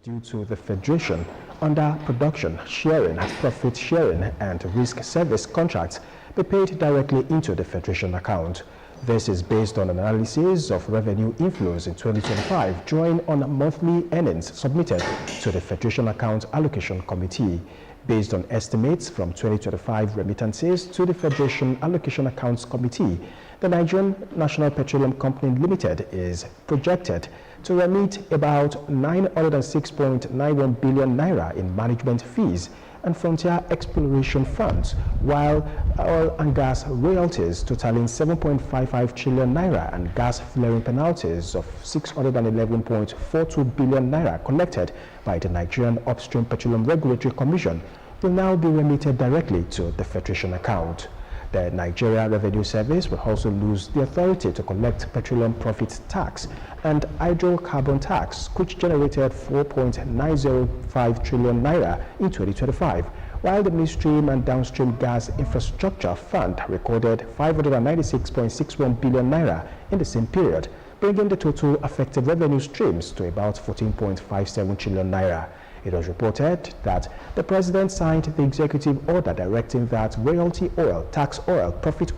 due to the Federation under production, sharing, profit sharing and risk service contracts be paid directly into the Federation account. This is based on an analysis of revenue inflows in 2025 drawing on monthly earnings submitted to the Federation Account Allocation Committee. Based on estimates from 2025 remittances to the Federation Allocation Accounts Committee, the Nigerian National Petroleum Company Limited is projected to remit about 906.91 billion naira in management fees and frontier exploration funds, while oil and gas royalties totaling 7.55 trillion naira and gas flaring penalties of 611.42 billion naira collected by the Nigerian Upstream Petroleum Regulatory Commission will now be remitted directly to the Federation account. The Nigeria Revenue Service will also lose the authority to collect petroleum profits tax and hydrocarbon tax, which generated 4.905 trillion naira in 2025, while the Midstream and Downstream Gas Infrastructure Fund recorded 596.61 billion naira in the same period, bringing the total affected revenue streams to about 14.57 trillion naira. It was reported that the President signed the executive order directing that royalty oil, tax oil, profit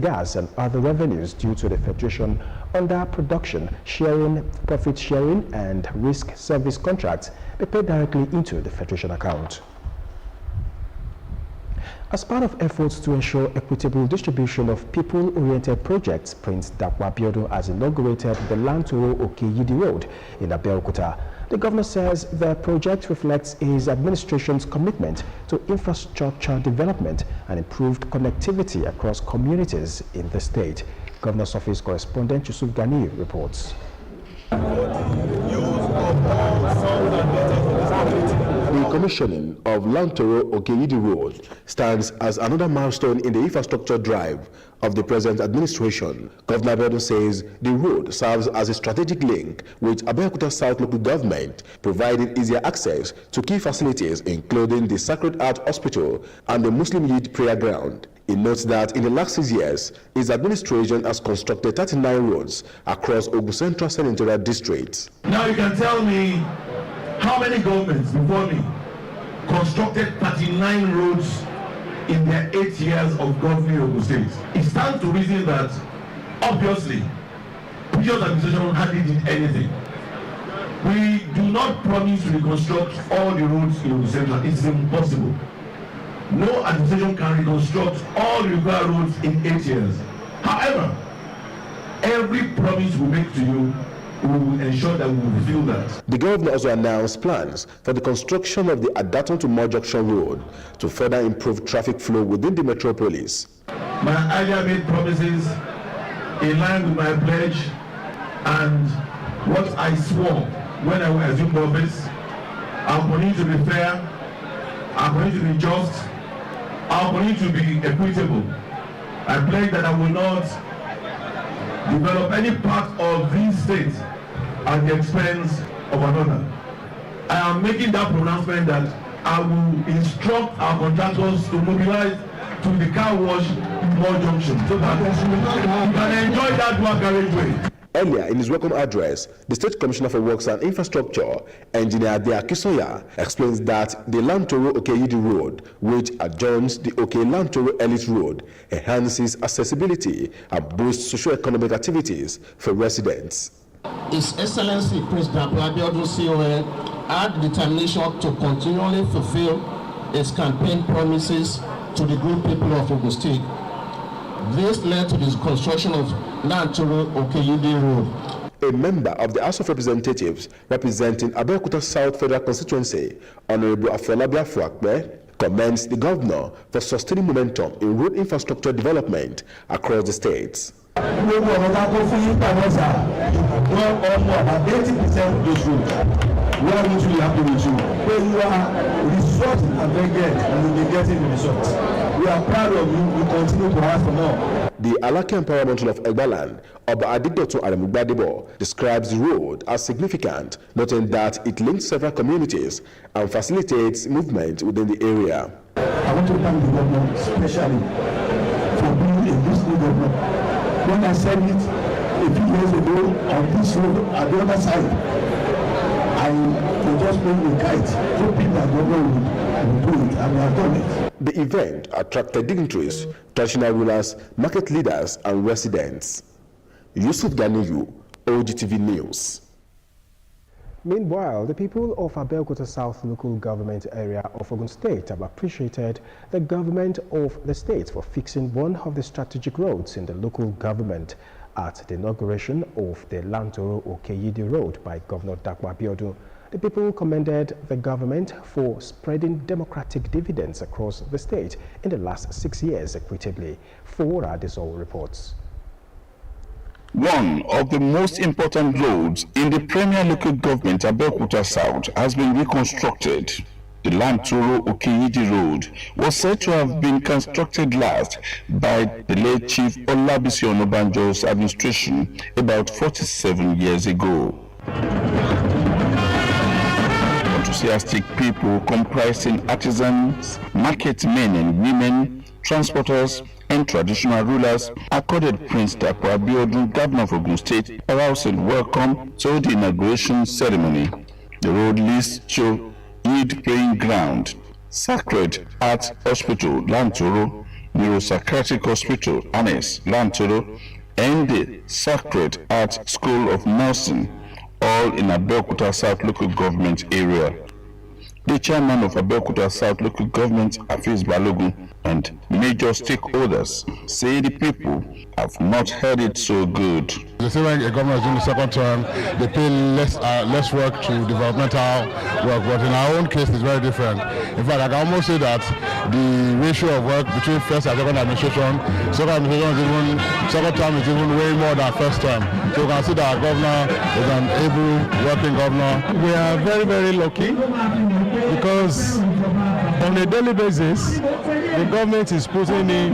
gas, and other revenues due to the Federation under production, sharing, profit sharing, and risk service contracts be paid directly into the Federation account. As part of efforts to ensure equitable distribution of people-oriented projects, Prince Dakwa Abiodun has inaugurated the Lantoro Okeyidi Road in Abeokuta. The governor says the project reflects his administration's commitment to infrastructure development and improved connectivity across communities in the state. Governor's Office correspondent Yusuf Ghani reports. The commissioning of Lantoro Okeyidi Road stands as another milestone in the infrastructure drive of the present administration. Governor Abiodun says the road serves as a strategic link with Abeokuta South local government, providing easier access to key facilities including the Sacred Heart Hospital and the Muslim Youth Prayer Ground. He notes that in the last 6 years, his administration has constructed 39 roads across Ogun Central Senatorial District. Now you can tell me how many governments before me constructed 39 roads in their 8 years of governing Ogun State. It stands to reason that obviously previous administration hardly did anything. We do not promise to reconstruct all the roads in Ogun Central. It's impossible. No administration can reconstruct all the required roads in 8 years. However, every promise we make to you, we will ensure that we will fulfill that. The governor also announced plans for the construction of the Adaton to Mo Junction Road to further improve traffic flow within the metropolis. My earlier made promises in line with my pledge and what I swore when I assumed office. I'm going to be fair, I'm going to be just, I'm going to be equitable. I pledge that I will not develop any part of this state at the expense of another. I am making that pronouncement that I will instruct our contractors to mobilize to the car wash Mo Junction so that you can enjoy that one carriageway. Earlier in his welcome address, the State Commissioner for Works and Infrastructure, Engineer Ade Akisoya, explains that the Lantoro Okeyidi Road, which adjoins the Lantoro Elite Road, enhances accessibility and boosts socio-economic activities for residents. His Excellency Prince Dakwa Abiodun CON had determination to continually fulfill his campaign promises to the good people of Ogun State. This led to the construction of Lantoro Okeyidi Road. A member of the House of Representatives representing Abeokuta South Federal Constituency, Honorable Afolabi Afuakpe, commends the governor for sustaining momentum in road infrastructure development across the states. We are mutually happy with you. When you are resourcing and then and you'll be getting the results. We are proud of you. We continue to ask for more. The Alaki Empowerment of Egbaland, Oba Adigdotun Aremugbadebo, describes the road as significant, noting that it links several communities and facilitates movement within the area. I want to thank the government especially for being a listening government. When I said it a few years ago on this road at the other side, I was just playing a kite, hoping that government will do it, and we have done it. The event attracted dignitaries, traditional rulers, market leaders, and residents. Yusuf Ganiyu, OGTV News. Meanwhile, the people of Abeokuta South local government area of Ogun State have appreciated the government of the state for fixing one of the strategic roads in the local government at the inauguration of the Lantoro Okeyidi Road by Governor Dapo Abiodun. The people commended the government for spreading democratic dividends across the state in the last 6 years equitably. Fora Desol reports. One of the most important roads in the premier local government, Abeokuta South, has been reconstructed. The Lantoro Okeyidi Road was said to have been constructed last by the late Chief Olabisi Onabanjo's administration about 47 years ago. Enthusiastic people comprising artisans, market men and women, transporters, and traditional rulers accorded Prince Dapo Abiodun, Governor of Ogun State, a rousing welcome to the inauguration ceremony. The road leads to Eid Praying Ground, Sacred Heart Hospital, Lantoro, Neuropsychiatric Hospital, Annex, Lantoro, and the Sacred Heart School of Nursing, all in Abeokuta South local government area. The chairman of Abeokuta South local government, Afis Balogun, and major stakeholders say the people have not heard it so good. They say when a government is doing the second term, they pay less work to developmental work, but in our own case, it's very different. In fact, I can almost say that the ratio of work between first and second administration is second term is even way more than first term. So you can see that our governor is an able working governor. We are very, very lucky because on a daily basis, the government is putting in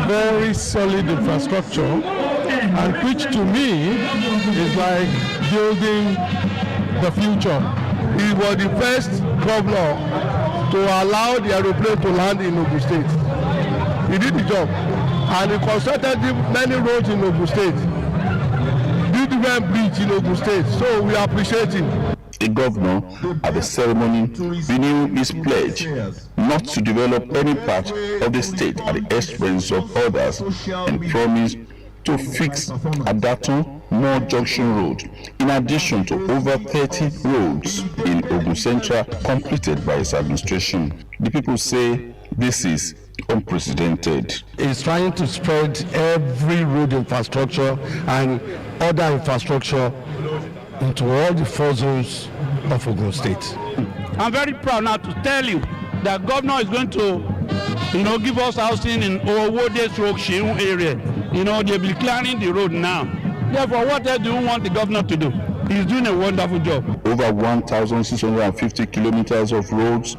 very solid infrastructure, and which to me is like building the future. He was the first governor to allow the aeroplane to land in Ogun State. He did the job, and he constructed many roads in Ogun State, did the bridge in Ogun State, so we appreciate him. The governor at the ceremony renewed his pledge not to develop any part of the state at the expense of others and promised to fix Adaton More Junction Road, in addition to over 30 roads in Ogun Central completed by his administration. The people say this is unprecedented. It's trying to spread every road infrastructure and other infrastructure into all the 4 zones of Ogun State. I'm very proud now to tell you that governor is going to, give us housing in Owode Stroke Sheun area. They'll be clearing the road now. Therefore, what else do you want the governor to do? He's doing a wonderful job. Over 1,650 kilometers of roads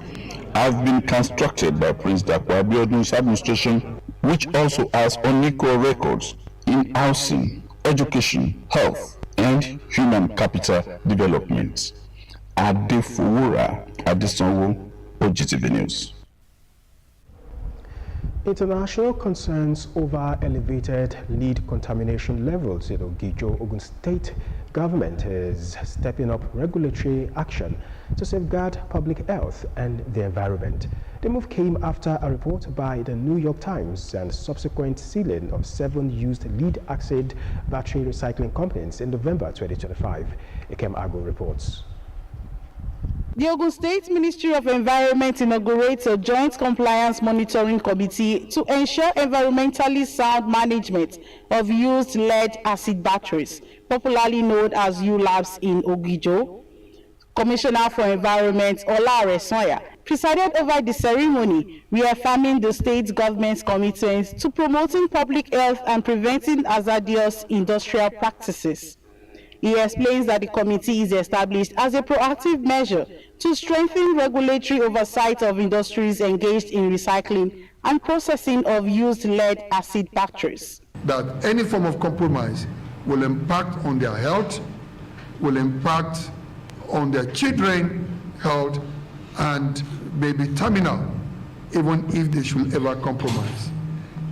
have been constructed by Prince Dapo Abiodun's administration, which also has unequal records in housing, education, health, and human capital development. Adefowora Adesanwo, OGTV News. International concerns over elevated lead contamination levels in Ogijo, Ogun State government is stepping up regulatory action to safeguard public health and the environment. The move came after a report by the New York Times and subsequent sealing of 7 used lead-acid battery recycling companies in November 2025. Ikem Ago reports. The Ogun State Ministry of Environment inaugurates a joint compliance monitoring committee to ensure environmentally sound management of used lead-acid batteries, popularly known as ULABs in Ogijo. Commissioner for Environment Ola Aresoya presided over the ceremony, reaffirming the state government's commitment to promoting public health and preventing hazardous industrial practices. He explains that the committee is established as a proactive measure to strengthen regulatory oversight of industries engaged in recycling and processing of used lead-acid batteries. That any form of compromise will impact on their health, will impact on their children's health, and may be terminal, even if they should ever compromise.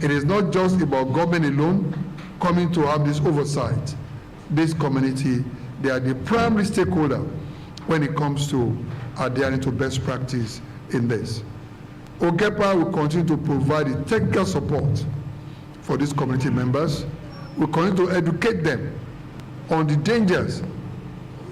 It is not just about government alone coming to have this oversight. This community, they are the primary stakeholder when it comes to adhering to best practice in this. OGEPA will continue to provide the technical support for these community members. We'll continue to educate them on the dangers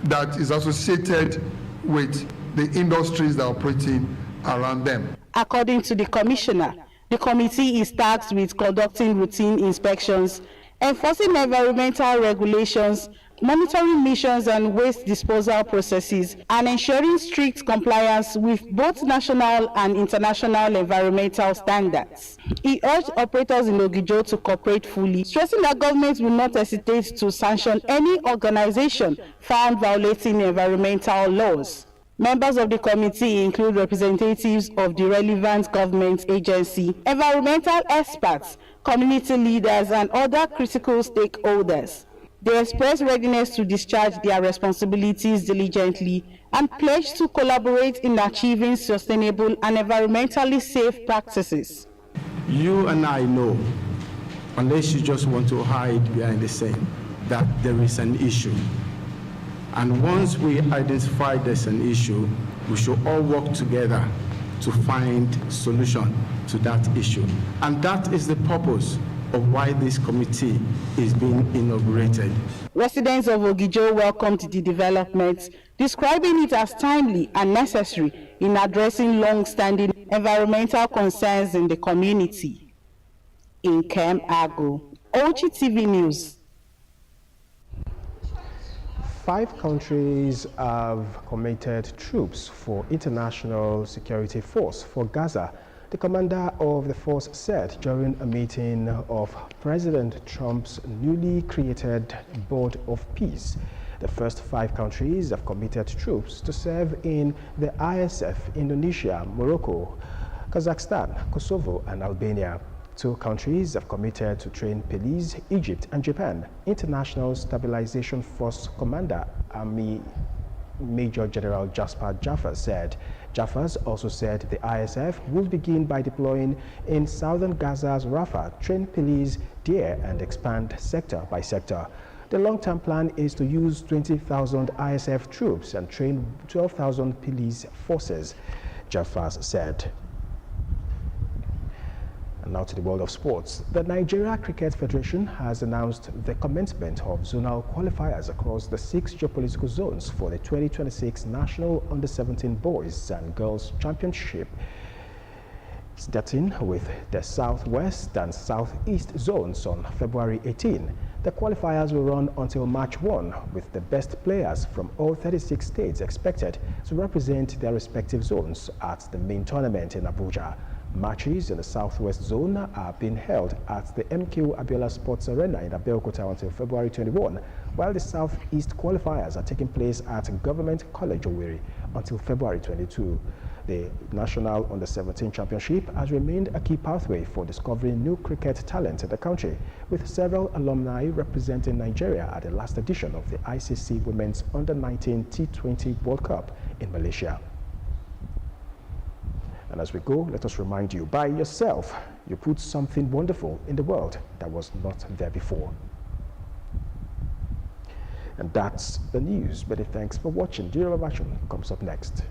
that is associated with the industries that are operating around them. According to the commissioner, the committee is tasked with conducting routine inspections, enforcing environmental regulations, monitoring missions and waste disposal processes, and ensuring strict compliance with both national and international environmental standards. He urged operators in Ogijo to cooperate fully, stressing that government will not hesitate to sanction any organization found violating environmental laws. Members of the committee include representatives of the relevant government agency, environmental experts, community leaders, and other critical stakeholders. They express readiness to discharge their responsibilities diligently and pledge to collaborate in achieving sustainable and environmentally safe practices. You and I know, unless you just want to hide behind the scene, that there is an issue. And once we identify there's an issue, we should all work together to find solution to that issue. And that is the purpose of why this committee is being inaugurated. Residents of Ogijo welcomed the development, describing it as timely and necessary in addressing long-standing environmental concerns in the community. In Kem Ago, OGTV News. 5 countries have committed troops for international security force for Gaza. The commander of the force said during a meeting of President Trump's newly created Board of Peace. The first 5 countries have committed troops to serve in the ISF, Indonesia, Morocco, Kazakhstan, Kosovo, and Albania. 2 countries have committed to train police, Egypt and Japan. International Stabilization Force Commander Army Major General Jasper Jaffers said. Jaffers also said the ISF will begin by deploying in southern Gaza's Rafah, train police there and expand sector by sector. The long-term plan is to use 20,000 ISF troops and train 12,000 police forces, Jaffers said. And now to the world of sports. The Nigeria Cricket Federation has announced the commencement of zonal qualifiers across the 6 geopolitical zones for the 2026 National Under-17 Boys and Girls Championship, starting with the Southwest and Southeast zones on February 18. The qualifiers will run until March 1, with the best players from all 36 states expected to represent their respective zones at the main tournament in Abuja. Matches in the Southwest Zone are being held at the MQ Abiola Sports Arena in Abeokuta until February 21, while the Southeast qualifiers are taking place at Government College Owerri until February 22. The National Under-17 Championship has remained a key pathway for discovering new cricket talent in the country, with several alumni representing Nigeria at the last edition of the ICC Women's Under-19 T20 World Cup in Malaysia. And as we go, let us remind you, by yourself, you put something wonderful in the world that was not there before. And that's the news. Many thanks for watching. Dira Babachun comes up next.